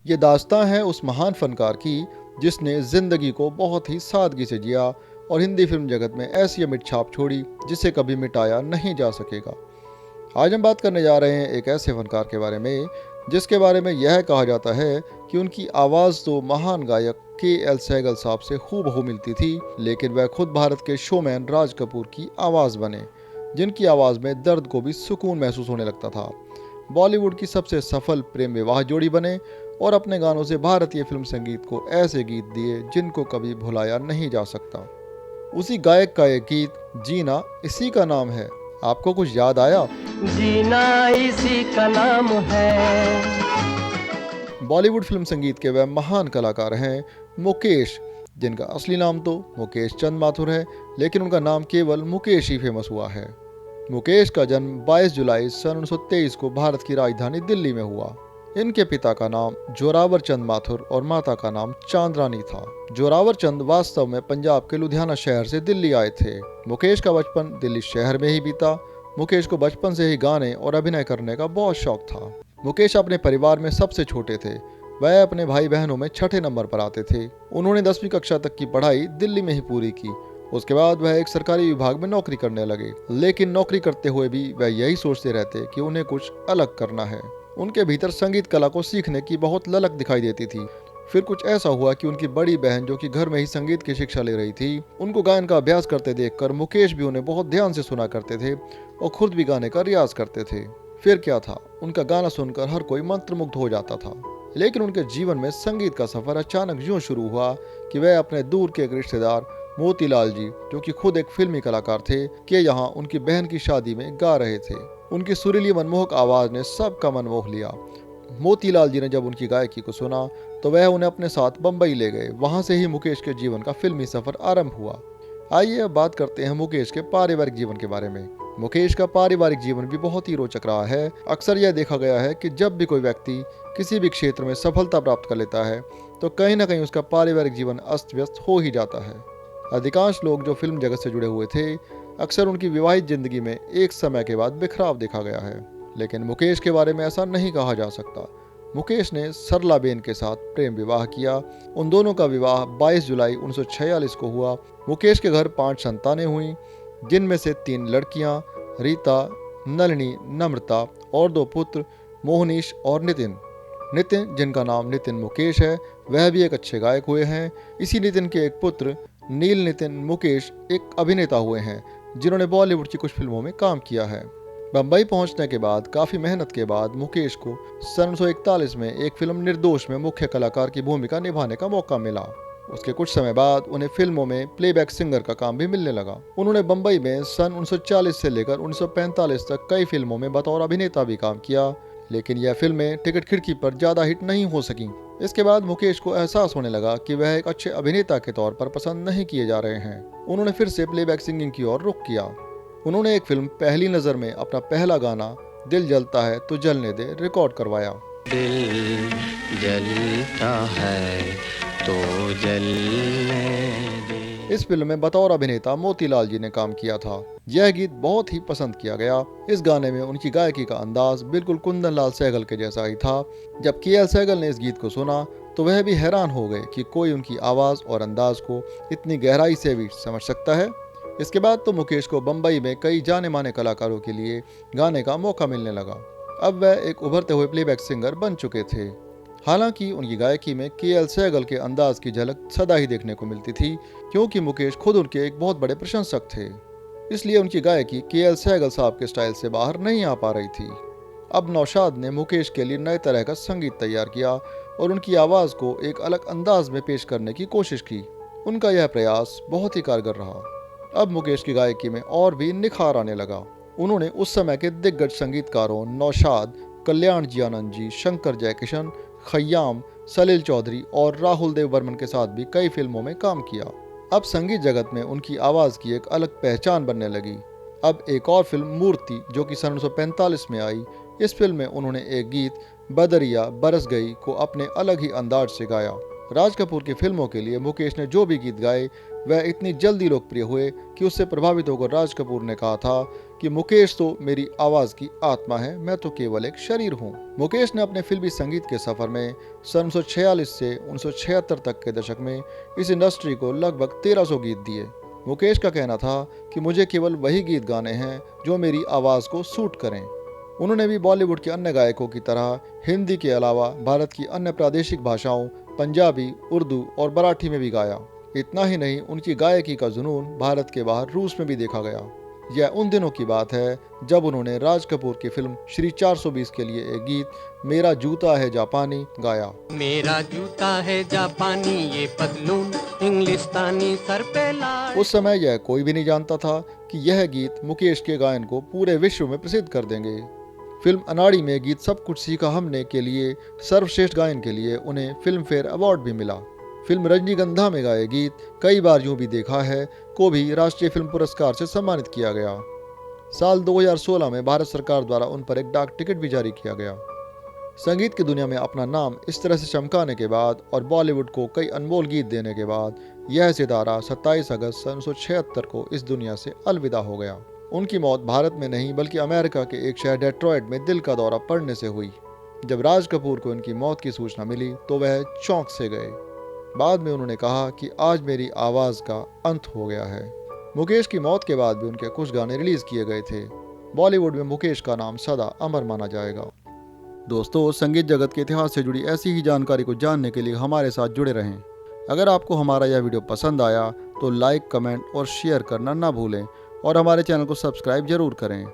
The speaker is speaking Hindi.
ये दास्तां है उस महान फनकार की जिसने ज़िंदगी को बहुत ही सादगी से जिया और हिंदी फिल्म जगत में ऐसी अमिट छाप छोड़ी जिसे कभी मिटाया नहीं जा सकेगा। आज हम बात करने जा रहे हैं एक ऐसे फनकार के बारे में जिसके बारे में यह कहा जाता है कि उनकी आवाज़ तो महान गायक के एल सहगल साहब से हूबहू मिलती थी, लेकिन वह खुद भारत के शोमैन राज कपूर की आवाज़ बने, जिनकी आवाज़ में दर्द को भी सुकून महसूस होने लगता था। बॉलीवुड की सबसे सफल प्रेम विवाह जोड़ी बने और अपने गानों से भारतीय फिल्म संगीत को ऐसे गीत दिए जिनको कभी भुलाया नहीं जा सकता। उसी गायक का एक गीत जीना इसी का नाम है, आपको कुछ याद आया? जीना इसी का नाम है। बॉलीवुड फिल्म संगीत के वह महान कलाकार हैं मुकेश, जिनका असली नाम तो मुकेश चंद माथुर है, लेकिन उनका नाम केवल मुकेश ही फेमस हुआ है। मुकेश का जन्म 22 जुलाई सन 1923 को भारत की राजधानी दिल्ली में हुआ। इनके पिता का नाम जोरावर चंद माथुर और माता का नाम चांदरानी था। जोरावर चंद वास्तव में पंजाब के लुधियाना शहर से दिल्ली आए थे। मुकेश का बचपन दिल्ली शहर में ही बीता। मुकेश को बचपन से ही गाने और अभिनय करने का बहुत शौक था। मुकेश अपने परिवार में सबसे छोटे थे। वह अपने भाई बहनों में छठे नंबर पर आते थे। उन्होंने 10वीं कक्षा तक की पढ़ाई दिल्ली में ही पूरी की। उसके बाद वह एक सरकारी विभाग में नौकरी करने लगे, लेकिन नौकरी करते हुए भी वह यही सोचते रहते कि उन्हें कुछ अलग करना है। उनके भीतर संगीत कला को सीखने की बहुत ललक दिखाई देती थी। फिर कुछ ऐसा हुआ कि उनकी बड़ी बहन, जो कि घर में ही संगीत की शिक्षा ले रही थी, उनको गायन का अभ्यास करते देखकर मुकेश भी उन्हें बहुत ध्यान से सुना करते थे और खुद भी गाने का रियाज करते थे। फिर क्या था, उनका गाना सुनकर हर कोई मंत्रमुग्ध हो जाता था। लेकिन उनके जीवन में संगीत का सफर अचानक यूं शुरू हुआ कि वह अपने दूर के एक रिश्तेदार मोतीलाल जी, जो कि खुद एक फिल्मी कलाकार थे, के यहाँ उनकी बहन की शादी में गा रहे थे। उनकी सुरीली मनमोहक आवाज ने सबका मन मोह लिया। मोतीलाल जी ने जब उनकी गायकी को सुना तो वह उन्हें अपने साथ बम्बई ले गए। वहां से ही मुकेश के जीवन का फिल्मी सफर आरंभ हुआ। आइए अब बात करते हैं मुकेश के पारिवारिक जीवन के बारे में। मुकेश का पारिवारिक जीवन भी बहुत ही रोचक रहा है। अक्सर यह देखा गया है कि जब भी कोई व्यक्ति किसी भी क्षेत्र में सफलता प्राप्त कर लेता है तो कहीं ना कहीं उसका पारिवारिक जीवन अस्त व्यस्त हो ही जाता है। अधिकांश लोग जो फिल्म जगत से जुड़े हुए थे, अक्सर उनकी विवाहित जिंदगी में एक समय के बाद बिखराव देखा गया है, लेकिन मुकेश के बारे में ऐसा नहीं कहा जा सकता। मुकेश ने सरलाबेन के साथ प्रेम विवाह किया। उन दोनों का विवाह 22 जुलाई 1946 को हुआ। मुकेश के घर 5 संतानें हुईं, जिनमें से 3 लड़कियां, रीता, नलिनी, नम्रता और 2 पुत्र, मोहनीश और नितिन। नितिन, जिनका नाम नितिन मुकेश है, वह भी एक अच्छे गायक हुए हैं। इसी नितिन के एक पुत्र नील नितिन मुकेश एक अभिनेता हुए हैं, जिन्होंने बॉलीवुड की कुछ फिल्मों में काम किया है। बम्बई पहुंचने के बाद काफ़ी मेहनत के बाद मुकेश को सन 1941 में एक फिल्म निर्दोष में मुख्य कलाकार की भूमिका निभाने का मौका मिला। उसके कुछ समय बाद उन्हें फिल्मों में प्लेबैक सिंगर का काम भी मिलने लगा। उन्होंने बम्बई में सन 1940 से लेकर 1945 तक कई फिल्मों में बतौर अभिनेता भी काम किया, लेकिन यह फिल्में टिकट खिड़की पर ज़्यादा हिट नहीं हो सकीं। इसके बाद मुकेश को एहसास होने लगा कि वह एक अच्छे अभिनेता के तौर पर पसंद नहीं किए जा रहे हैं। उन्होंने फिर से प्लेबैक सिंगिंग की ओर रुख किया। उन्होंने एक फिल्म पहली नज़र में अपना पहला गाना दिल जलता है तो जलने दे रिकॉर्ड करवाया। दिल जलता है तो जलने दे। इस फिल्म में बतौर अभिनेता मोतीलाल जी ने काम किया था। यह गीत बहुत ही पसंद किया गया। इस गाने में उनकी गायकी का अंदाज बिल्कुल कुंदन लाल सहगल के जैसा ही था। जब के एल सहगल ने इस गीत को सुना तो वह भी हैरान हो गए कि कोई उनकी आवाज़ और अंदाज को इतनी गहराई से भी समझ सकता है। इसके बाद तो मुकेश को बम्बई में कई जाने माने कलाकारों के लिए गाने का मौका मिलने लगा। अब वह एक उभरते हुए प्लेबैक सिंगर बन चुके थे। हालांकि उनकी गायकी में के एल सहगल के अंदाज की झलक सदा ही देखने को मिलती थी, क्योंकि मुकेश खुद उनके एक बहुत बड़े प्रशंसक थे। इसलिए उनकी गायकी के एल सहगल साहब के स्टाइल से बाहर नहीं आ पा रही थी। अब नौशाद ने मुकेश के लिए नए तरह का संगीत तैयार किया और उनकी आवाज़ को एक अलग अंदाज में पेश करने की कोशिश की। उनका यह प्रयास बहुत ही कारगर रहा। अब मुकेश की गायकी में और भी निखार आने लगा। उन्होंने उस समय के दिग्गज संगीतकारों नौशाद, कल्याण जी आनंद जी, शंकर जयकिशन, खय्याम, सलील चौधरी और राहुल देव बर्मन के साथ भी कई फिल्मों में काम किया। अब संगीत जगत में उनकी आवाज़ की एक अलग पहचान बनने लगी। अब एक और फिल्म मूर्ति, जो कि सन 1945 में आई, इस फिल्म में उन्होंने एक गीत बदरिया बरस गई को अपने अलग ही अंदाज से गाया। राज कपूर की फिल्मों के लिए मुकेश ने जो भी गीत गाए वह इतनी जल्दी लोकप्रिय हुए कि उससे प्रभावित होकर राज कपूर ने कहा था कि मुकेश तो मेरी आवाज की आत्मा है, मैं तो केवल एक शरीर हूँ। मुकेश ने अपने फिल्मी संगीत के सफर में सन 1946 से 1976 तक के दशक में इस इंडस्ट्री को लगभग 1300 गीत दिए। मुकेश का कहना था कि मुझे केवल वही गीत गाने हैं जो मेरी आवाज को सूट करें। उन्होंने भी बॉलीवुड के अन्य गायकों की तरह हिंदी के अलावा भारत की अन्य प्रादेशिक भाषाओं पंजाबी, उर्दू और मराठी में भी गाया। इतना ही नहीं, उनकी गायकी का जुनून भारत के बाहर रूस में भी देखा गया। यह उन दिनों की बात है जब उन्होंने राज कपूर की फिल्म श्री 420 के लिए एक गीत मेरा जूता है जापानी गाया। मेरा जूता है जापानी, ये पतलून इंग्लिस्तानी, सर पे लाल। उस समय यह कोई भी नहीं जानता था कि यह गीत मुकेश के गायन को पूरे विश्व में प्रसिद्ध कर देंगे। फिल्म अनाड़ी में गीत सब कुछ सीखा हमने के लिए सर्वश्रेष्ठ गायन के लिए उन्हें फिल्म फेयर अवार्ड भी मिला। फिल्म रजनीगंधा में गाए गीत कई बार यूं भी देखा है को भी राष्ट्रीय फिल्म पुरस्कार से सम्मानित किया गया। साल 2016 में भारत सरकार द्वारा उन पर एक डाक टिकट भी जारी किया गया। संगीत की दुनिया में अपना नाम इस तरह से चमकाने के बाद और बॉलीवुड को कई अनमोल गीत देने के बाद यह सितारा 27 अगस्त सन 1976 को इस दुनिया से अलविदा हो गया। उनकी मौत भारत में नहीं बल्कि अमेरिका के एक शहर डेट्रॉयट में दिल का दौरा पड़ने से हुई। जब राज कपूर को उनकी मौत की सूचना मिली तो वह चौंक से गए। बाद में उन्होंने कहा कि आज मेरी आवाज़ का अंत हो गया है। मुकेश की मौत के बाद भी उनके कुछ गाने रिलीज किए गए थे। बॉलीवुड में मुकेश का नाम सदा अमर माना जाएगा। दोस्तों, संगीत जगत के इतिहास से जुड़ी ऐसी ही जानकारी को जानने के लिए हमारे साथ जुड़े रहें। अगर आपको हमारा यह वीडियो पसंद आया तो लाइक, कमेंट और शेयर करना ना भूलें और हमारे चैनल को सब्सक्राइब जरूर करें।